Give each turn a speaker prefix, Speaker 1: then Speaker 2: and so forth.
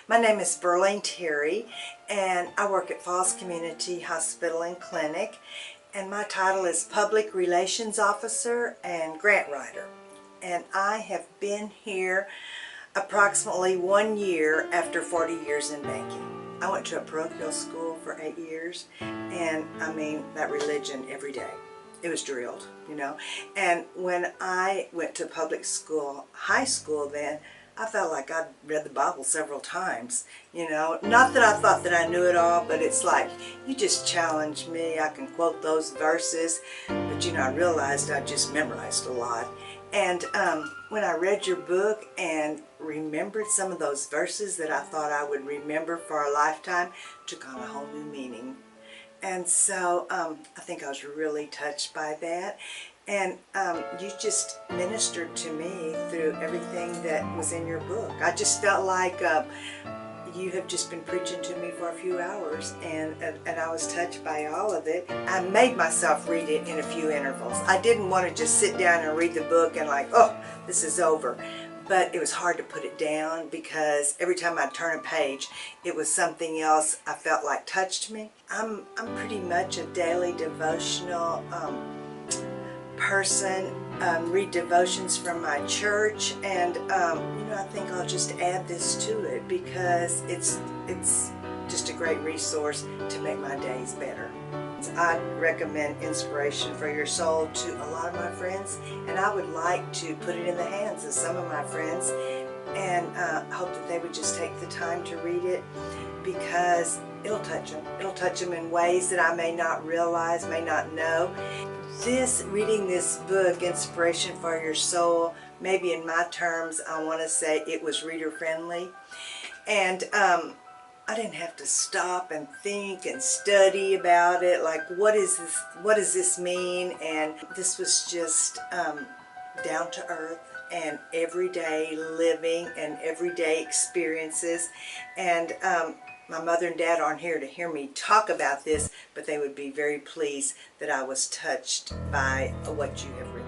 Speaker 1: My name is Verlaine Terry, and I work at Falls Community Hospital and Clinic, and my title is Public Relations Officer and Grant Writer. And I have been here approximately 1 year after 40 years in banking. I went to a parochial school for 8 years, and I mean that religion every day. It was drilled, you know. And when I went to public school, high school then, I felt like I'd read the Bible several times, you know. Not that I thought that I knew it all, but it's like, you just challenge me. I can quote those verses, but you know, I realized I just memorized a lot. And when I read your book and remembered some of those verses that I thought I would remember for a lifetime, took on a whole new meaning. And so I think I was really touched by that. And you just ministered to me through everything that was in your book. I just felt like you have just been preaching to me for a few hours, and I was touched by all of it. I made myself read it in a few intervals. I didn't want to just sit down and read the book and like, oh, this is over. But it was hard to put it down because every time I'd turn a page, it was something else I felt like touched me. I'm pretty much a daily devotional person. Read devotions from my church, and you know, I think I'll just add this to it because it's just a great resource to make my days better. I recommend Inspiration for Your Soul to a lot of my friends, and I would like to put it in the hands of some of my friends, and hope that they would just take the time to read it, because it'll touch them. It'll touch them in ways that I may not realize, may not know. Reading this book, Inspiration for Your Soul, maybe in my terms, I want to say it was reader friendly. And I didn't have to stop and think and study about it, like what does this mean? And this was just down to earth and everyday living and everyday experiences. And my mother and dad aren't here to hear me talk about this, but they would be very pleased that I was touched by what you have written.